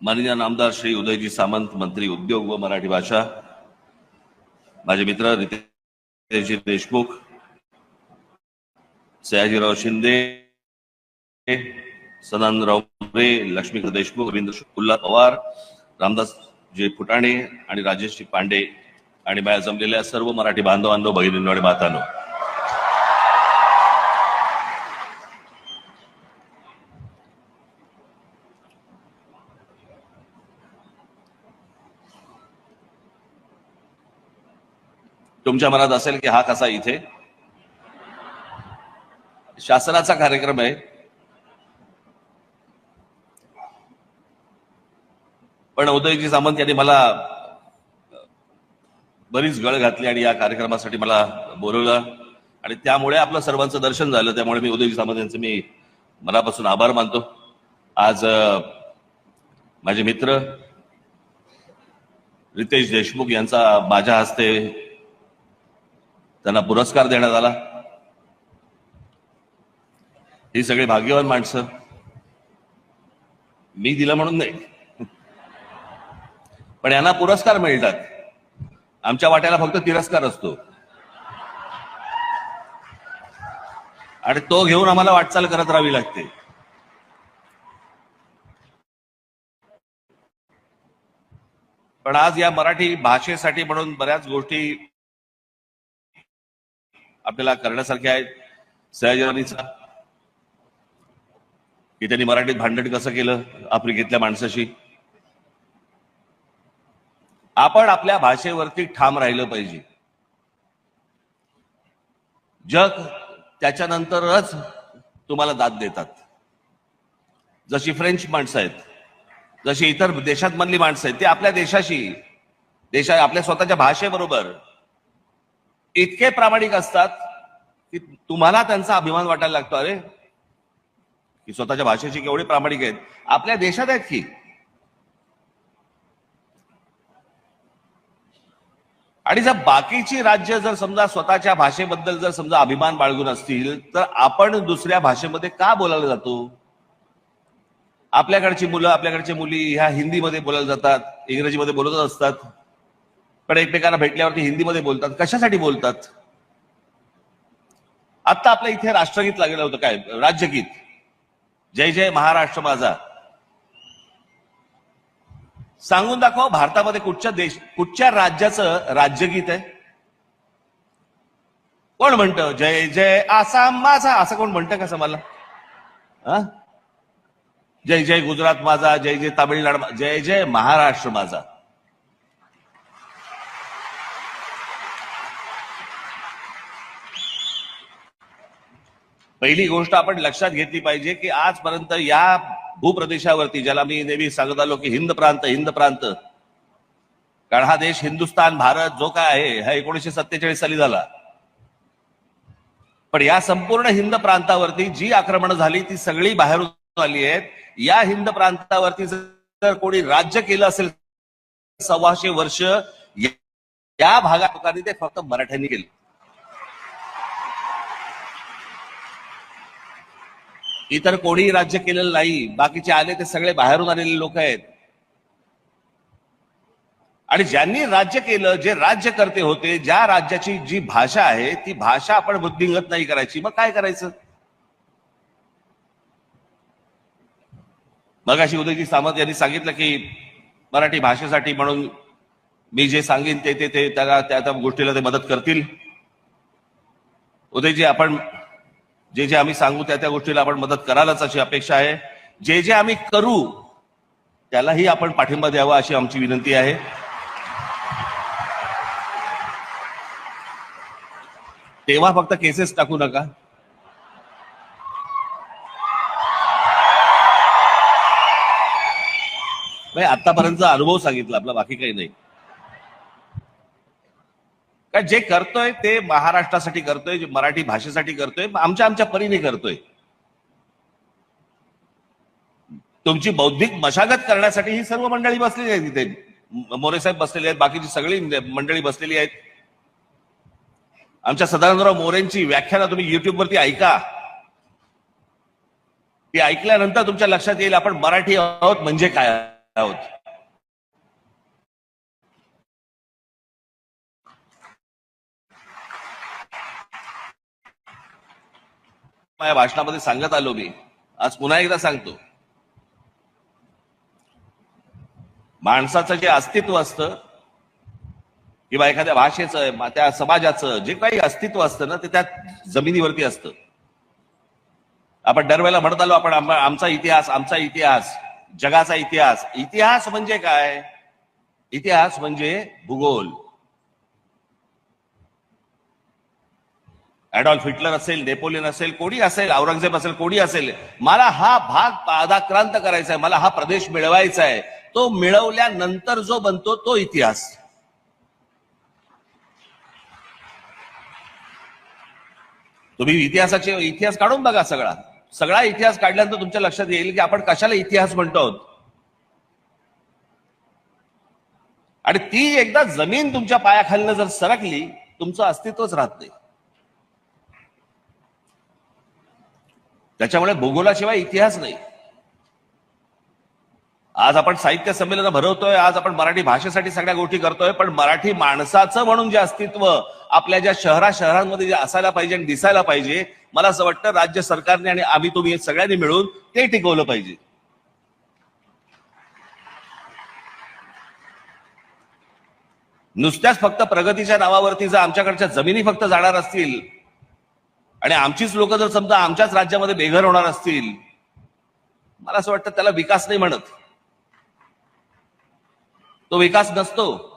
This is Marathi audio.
माननीय नामदार श्री उदयजी सामंत, मंत्री उद्योग व मराठी भाषा, माझे मित्र रितेशजी देशमुख, सयाजीराव शिंदे, सदानंदराव मोरे, लक्ष्मीकांत देशमुख, रवींद्र शुक्ला पवार, रामदासजी फुटाणे आणि राजेशजी पांडे आणि बाहेर जमलेल्या सर्व मराठी बांधवांनो, भगिनींनो आणि मातांनो, तुमच्या मनात असेल की हा कसा इथे शासनाचा कार्यक्रम आहे, पण उदयजी सामंत यांनी मला बरीच गळ घातली आणि या कार्यक्रमासाठी मला बोलवलं आणि त्यामुळे आपलं सर्वांचं दर्शन झालं. त्यामुळे मी उदयजी सामंत यांचे मी मनापासून आभार मानतो. आज माझे मित्र रितेश देशमुख यांचा माझ्या हस्ते त्यांना पुरस्कार देण्यात आला. ही सगळी भाग्यवान माणसं, मी दिलं म्हणून नाही, पण यांना पुरस्कार मिळतात. आमच्या वाट्याला फक्त तिरस्कार असतो आणि तो घेऊन आम्हाला वाटचाल करत राहावी लागते. पण आज या मराठी भाषेसाठी म्हणून बऱ्याच गोष्टी आपल्याला करण्यासारख्या आहेत. सयाजीरावांचा की त्यांनी मराठीत भांडण कसं केलं आफ्रिकेतल्या माणसाशी. आपण आपल्या भाषेवरती ठाम राहिलं पाहिजे. जग त्याच्यानंतरच तुम्हाला दाद देतात. जशी फ्रेंच माणसं आहेत, जशी इतर देशात मधली माणसं आहेत, ते आपल्या देशाशी आपल्या स्वतःच्या भाषेबरोबर इतके प्रामाणिक असतात की तुम्हाला त्यांचा अभिमान वाटायला लागतो. अरे की स्वतःच्या भाषेशी केवढे प्रामाणिक आहेत, आपल्या देशात आहेत की. आणि जर बाकीची राज्य जर समजा स्वतःच्या भाषेबद्दल जर समजा अभिमान बाळगून असतील, तर आपण दुसऱ्या भाषेमध्ये का बोलायला जातो? आपल्याकडची मुलं, आपल्याकडच्या मुली ह्या हिंदीमध्ये बोलायला जातात, इंग्रजीमध्ये बोलत असतात, पण एकमेकांना भेटल्यावरती हिंदीमध्ये बोलतात. कशासाठी बोलतात? आता आपल्या इथे राष्ट्रगीत लागलं होतं, काय राज्यगीत, जय जय महाराष्ट्र माझा. सांगून दाखवा भारतामध्ये कुठच्या राज्याचं राज्यगीत आहे? कोण म्हणतं जय जय आसाम माझा? असं कोण म्हणतं का मला? जय जय गुजरात माझा, जय जय तामिळनाडू, जय जय महाराष्ट्र माझा. पहिली गोष्ट आपण लक्षात घेतली पाहिजे की आजपर्यंत या भूप्रदेशावरती, ज्याला मी नेहमी सांगत आलो की हिंद प्रांत, कारण हा देश हिंदुस्थान भारत जो काय आहे हा 1947 साली झाला. पण या संपूर्ण हिंद प्रांतावरती जी आक्रमण झाली ती सगळी बाहेरून आली आहेत. या हिंद प्रांतावरती जर कोणी राज्य केलं असेल 125 वर्ष, या भागात लोकांनी ते फक्त मराठ्यांनी केलं. इतर कोणीही राज्य केलेलं नाही. बाकीचे आले ते सगळे बाहेरून आलेले लोक आहेत. आणि ज्यांनी राज्य केलं, जे राज्यकर्ते होते, ज्या राज्याची जी भाषा आहे ती भाषा आपण वृद्धिंगत नाही करायची, मग काय करायचं? मगाशी उदयजी सामंत यांनी सांगितलं की मराठी भाषेसाठी म्हणून मी जे सांगेन ते त्याला त्या गोष्टीला ते मदत करतील. उदयजी, आपण जे जे आम्ही सांगू त्या गोष्टीला आपण मदत करालच अशी अपेक्षा आहे. जे जे आम्ही करू त्यालाही आपण पाठिंबा द्यावा अशी आमची विनंती आहे. तेव्हा फक्त केसेस टाकू नका. आतापर्यंतचा अनुभव सांगितला आपला, बाकी काही नाही. काय जे करतोय ते महाराष्ट्रासाठी करतोय, जे मराठी भाषेसाठी करतोय, आमच्या परीने करतोय. तुमची बौद्धिक मशागत करण्यासाठी ही सर्व मंडळी बसलेली आहेत तिथे. मोरे साहेब बसलेले आहेत, बाकीची सगळी मंडळी बसलेली आहेत. आमच्या सदानंदराव मोरेंची व्याख्यानं तुम्ही युट्यूबवरती ऐका. ती ऐकल्यानंतर तुमच्या लक्षात येईल आपण मराठी आहोत म्हणजे काय आहोत. माझ्या भाषणामध्ये सांगत आलो मी, आज पुन्हा एकदा सांगतो. माणसाचं जे अस्तित्व असतं किंवा एखाद्या भाषेचं, त्या समाजाचं जे काही अस्तित्व असतं ना, ते त्या जमिनीवरती असतं. आपण दरवेळेला म्हणत आलो आपण आमचा इतिहास, जगाचा इतिहास. इतिहास म्हणजे काय? इतिहास म्हणजे भूगोल. ऍडॉल्फ हिटलर असेल, नेपोलियन असेल, कोणी असेल, औरंगजेब असेल, कोणी असेल, मला हा भाग पादाक्रांत करायचा आहे, मला हा प्रदेश मिळवायचा आहे. तो मिळवल्यानंतर जो बनतो तो इतिहास. तुम्ही इतिहास काढून बघा. सगळा इतिहास काढल्यानंतर तुमच्या लक्षात येईल की आपण कशाला इतिहास म्हणतो आहोत. आणि ती एकदा जमीन तुमच्या पायाखालनं जर सरकली, तुमचं अस्तित्वच राहत नाही. त्याच्यामुळे भूगोलाशिवाय इतिहास नाही. आज आपण साहित्य संमेलन भरवतोय, आज आपण मराठी भाषेसाठी सगळ्या गोष्टी करतोय, पण मराठी माणसाचं म्हणून जे अस्तित्व आपल्या ज्या शहरांमध्ये जे असायला पाहिजे आणि दिसायला पाहिजे, मला असं वाटतं राज्य सरकारने आणि आम्ही तुम्ही सगळ्यांनी मिळून ते टिकवलं पाहिजे. नुसत्याच फक्त प्रगतीच्या नावावरती जर आमच्याकडच्या जमिनी फक्त जाणार असतील आणि आमचीच लोक जर समजा आमच्याच राज्यामध्ये बेघर होणार असतील, मला असं वाटतं त्याला विकास नाही म्हणत. तो विकास नसतो.